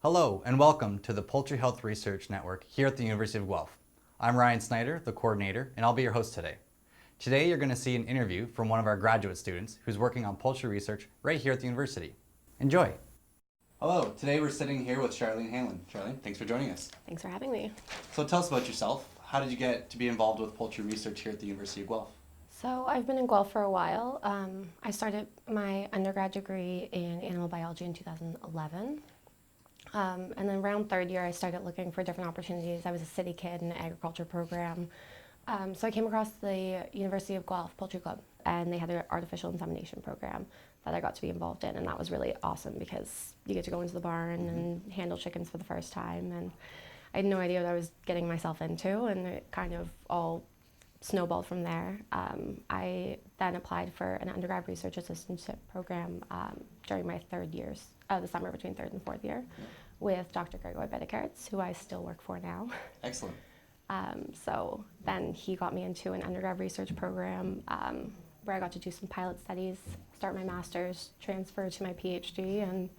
Hello and welcome to the Poultry Health Research Network here at the University of Guelph. I'm Ryan Snyder, the coordinator, and I'll be your host today. Today you're going to see an interview from one of our graduate students who's working on poultry research right here at the university. Enjoy! Hello, today we're sitting here with Charlene Hanlon. Charlene, thanks for joining us. Thanks for having me. So tell us about yourself. How did you get to be involved with poultry research here at the University of Guelph? So I've been in Guelph for a while. I started my undergrad degree in animal biology in 2011. And then around third year, I started looking for different opportunities. I was a city kid in an agriculture program. So I came across the University of Guelph Poultry Club, and they had an artificial insemination program that I got to be involved in, and that was really awesome because you get to go into the barn and handle chickens for the first time, and I had no idea what I was getting myself into, and it kind of all snowballed from there. I then applied for an undergrad research assistantship program during my third years, the summer between third and fourth year, with Dr. Gregoy Bedecarrat, who I still work for now. Excellent. So then he got me into an undergrad research program where I got to do some pilot studies, start my master's, transfer to my PhD, and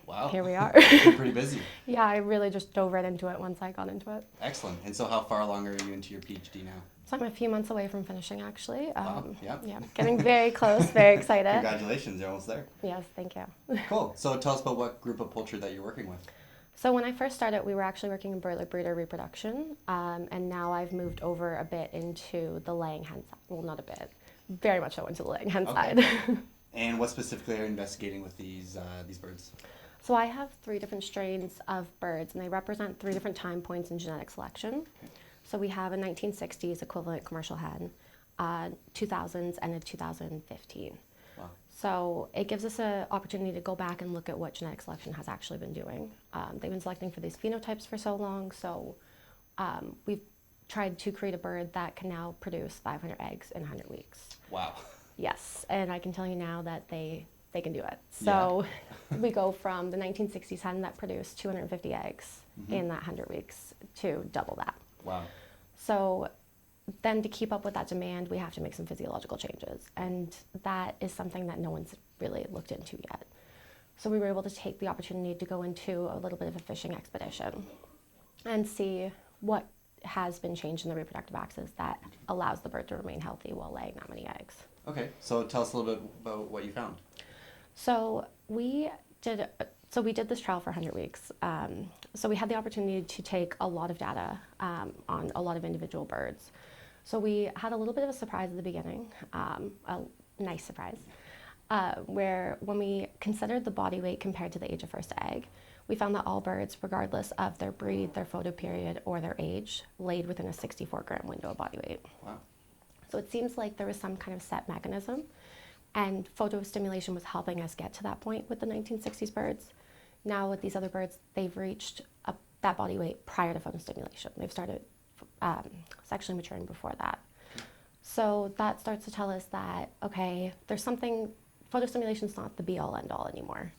wow. Here we are. You're pretty busy. Yeah, I really just dove right into it once I got into it. Excellent. And so how far along are you into your PhD now? So I'm a few months away from finishing, actually. Wow. Yeah. Yeah, getting very close, very excited. Congratulations, you're almost there. Yes, thank you. Cool. So tell us about what group of poultry that you're working with. So when I first started, we were actually working in broiler breeder reproduction, and now I've moved over a bit into the laying hen side. Well, not a bit, very much so into the laying hen side. And what specifically are you investigating with these birds? So I have 3 different strains of birds, and they represent 3 different time points in genetic selection. Okay. So we have a 1960s equivalent commercial hen, 2000s, and a 2015. Wow. So it gives us an opportunity to go back and look at what genetic selection has actually been doing. They've been selecting for these phenotypes for so long, so we've tried to create a bird that can now produce 500 eggs in 100 weeks. Wow. Yes, and I can tell you now that they can do it. So we go from the 1960s hen that produced 250 eggs in that 100 weeks to double that. Wow. So then to keep up with that demand, we have to make some physiological changes. And that is something that no one's really looked into yet. So we were able to take the opportunity to go into a little bit of a fishing expedition and see what has been changed in the reproductive axis that allows the bird to remain healthy while laying that many eggs. Okay, so tell us a little bit about what you found. So we did this trial for 100 weeks. So we had the opportunity to take a lot of data on a lot of individual birds. So we had a little bit of a surprise at the beginning, a nice surprise, where when we considered the body weight compared to the age of first egg, we found that all birds, regardless of their breed, their photoperiod, or their age, laid within a 64-gram window of body weight. Wow. So it seems like there was some kind of set mechanism, and photostimulation was helping us get to that point with the 1960s birds. Now with these other birds, they've reached that body weight prior to photostimulation. They've started sexually maturing before that. So that starts to tell us that, okay, there's something, photostimulation is not the be-all, end-all anymore.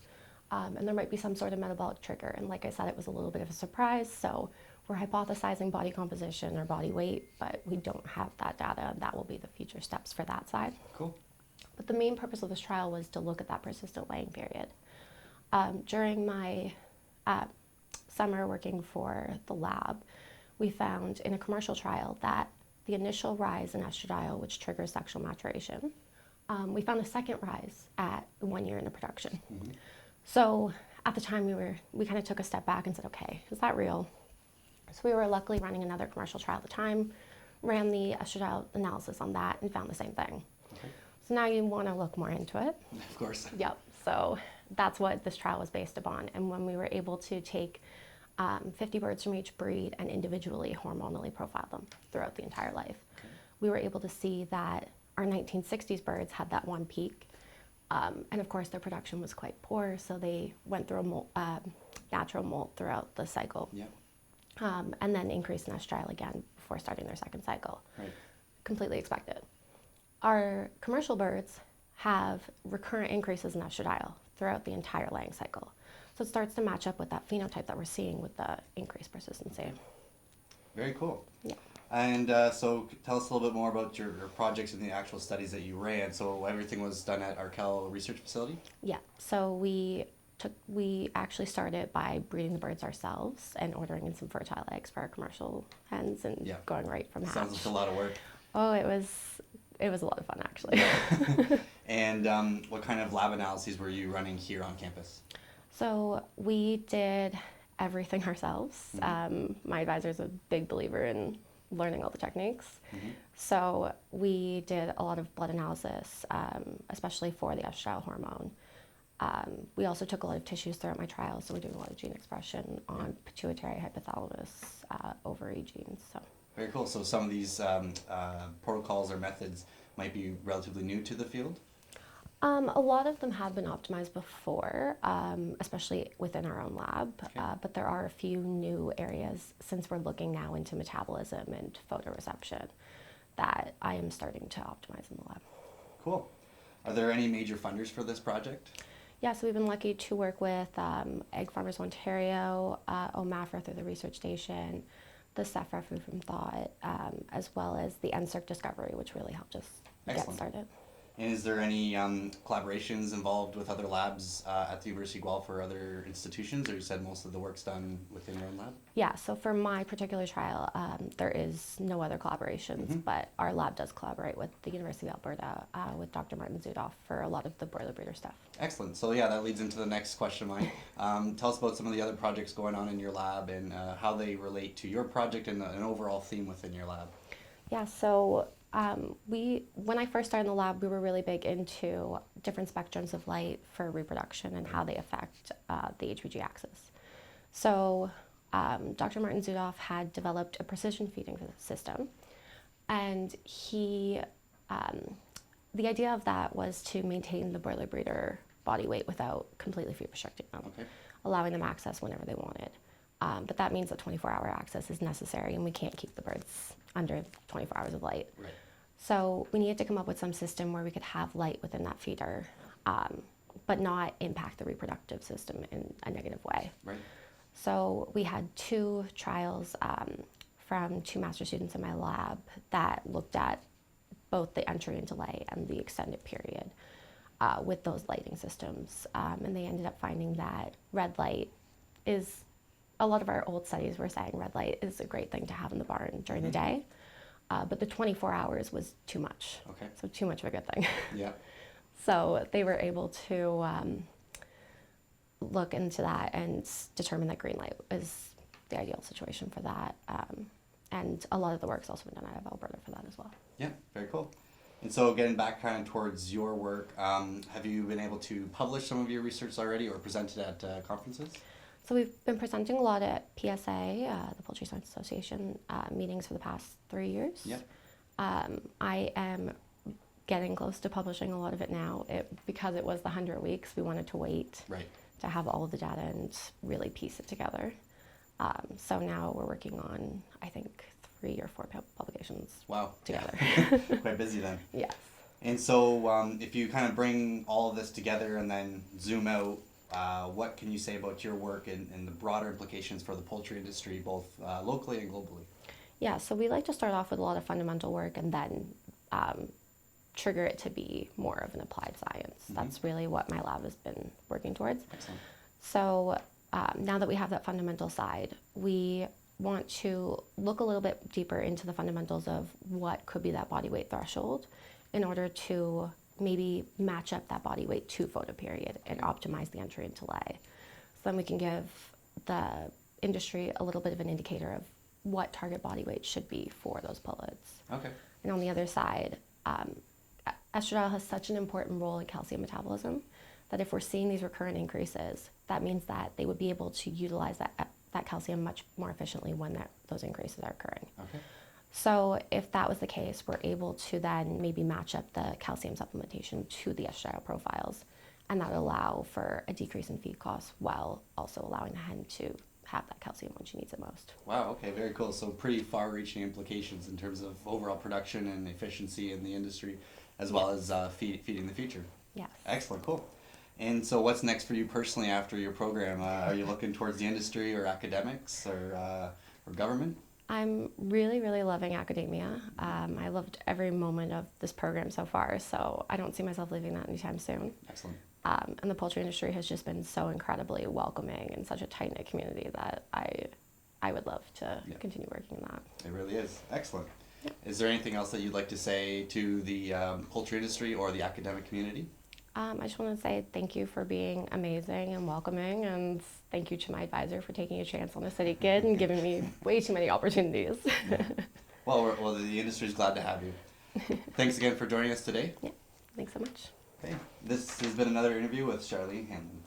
And there might be some sort of metabolic trigger. And like I said, it was a little bit of a surprise. So we're hypothesizing body composition or body weight, but we don't have that data. That will be the future steps for that side. Cool. But the main purpose of this trial was to look at that persistent laying period. During my summer working for the lab, we found in a commercial trial that the initial rise in estradiol, which triggers sexual maturation, we found a second rise at 1 year into production. Mm-hmm. So at the time we kind of took a step back and said, okay, is that real? So we were luckily running another commercial trial at the time, ran the estradiol analysis on that and found the same thing. Okay. So now you want to look more into it. Of course. Yep. So that's what this trial was based upon. And when we were able to take 50 birds from each breed and individually hormonally profile them throughout the entire life, we were able to see that our 1960s birds had that one peak. And of course, their production was quite poor, so they went through a natural molt throughout the cycle. Yep. And then increased in estradiol again before starting their second cycle. Right. Completely expected. Our commercial birds have recurrent increases in estradiol throughout the entire laying cycle. So it starts to match up with that phenotype that we're seeing with the increased persistency. Very cool. Yeah. And so tell us a little bit more about your projects and the actual studies that you ran. So everything was done at Arkell Research Facility? Yeah. So we we actually started by breeding the birds ourselves and ordering in some fertile eggs for our commercial hens and going right from hatch. Sounds like a lot of work. Oh, it was a lot of fun, actually. And what kind of lab analyses were you running here on campus? So we did everything ourselves. My advisor is a big believer in learning all the techniques. So we did a lot of blood analysis, especially for the estradiol hormone. We also took a lot of tissues throughout my trials, so we're doing a lot of gene expression on pituitary, hypothalamus, ovary genes. So. Very cool. So some of these protocols or methods might be relatively new to the field? A lot of them have been optimized before, especially within our own lab, but there are a few new areas since we're looking now into metabolism and photoreception that I am starting to optimize in the lab. Cool. Are there any major funders for this project? Yeah, so we've been lucky to work with Egg Farmers Ontario, OMAFRA through the Research Station, the SEFRA Food from Thought, as well as the NSERC Discovery, which really helped us get started. And is there any collaborations involved with other labs at the University of Guelph or other institutions, or you said most of the work's done within your own lab? Yeah, so for my particular trial, there is no other collaborations, but our lab does collaborate with the University of Alberta, with Dr. Martin Zudoff for a lot of the broiler breeder stuff. Excellent. So yeah, that leads into the next question of mine. Tell us about some of the other projects going on in your lab and how they relate to your project and an overall theme within your lab. Yeah, so when I first started in the lab, we were really big into different spectrums of light for reproduction and how they affect the HPG axis. So Dr. Martin Zudoff had developed a precision feeding system, and the idea of that was to maintain the broiler breeder body weight without completely feed restricting them, allowing them access whenever they wanted. But that means that 24-hour access is necessary, and we can't keep the birds under 24 hours of light. Right. So we needed to come up with some system where we could have light within that feeder, but not impact the reproductive system in a negative way. Right. So we had 2 trials from 2 master students in my lab that looked at both the entry into lay and the extended period with those lighting systems. And they ended up finding that red light is, a lot of our old studies were saying red light is a great thing to have in the barn during the day, but the 24 hours was too much. So too much of a good thing. Yeah. So they were able to look into that and determine that green light is the ideal situation for that. And a lot of the work's also been done out of Alberta for that as well. Yeah, very cool. And so getting back kind of towards your work, have you been able to publish some of your research already or present it at conferences? So we've been presenting a lot at PSA, the Poultry Science Association, meetings for the past 3 years. Yeah. I am getting close to publishing a lot of it now. Because it was the 100 weeks, we wanted to wait to have all of the data and really piece it together. So now we're working on, I think, 3 or 4 publications together. Quite busy then. Yes. And so if you kind of bring all of this together and then zoom out, what can you say about your work and the broader implications for the poultry industry, both locally and globally? Yeah, so we like to start off with a lot of fundamental work and then trigger it to be more of an applied science. That's really what my lab has been working towards. Excellent. So now that we have that fundamental side, we want to look a little bit deeper into the fundamentals of what could be that body weight threshold in order to maybe match up that body weight to photoperiod and optimize the entry into lay. So then we can give the industry a little bit of an indicator of what target body weight should be for those pullets. And on the other side, estradiol has such an important role in calcium metabolism that if we're seeing these recurrent increases, that means that they would be able to utilize that calcium much more efficiently when those increases are occurring. So if that was the case, we're able to then maybe match up the calcium supplementation to the estradiol profiles, and that would allow for a decrease in feed costs while also allowing the hen to have that calcium when she needs it most. Wow, okay, very cool. So pretty far-reaching implications in terms of overall production and efficiency in the industry, as well as feeding the future. Yes. Excellent, cool. And so what's next for you personally after your program? Are you looking towards the industry or academics or government? I'm really, really loving academia. I loved every moment of this program so far, so I don't see myself leaving that anytime soon. Excellent. And the poultry industry has just been so incredibly welcoming and such a tight-knit community that I would love to continue working in that. It really is. Excellent. Yeah. Is there anything else that you'd like to say to the poultry industry or the academic community? I just want to say thank you for being amazing and welcoming, and thank you to my advisor for taking a chance on a city kid and giving me way too many opportunities. Yeah. Well, the industry is glad to have you. Thanks again for joining us today. Yeah, thanks so much. Okay. This has been another interview with Charlene Hanlon.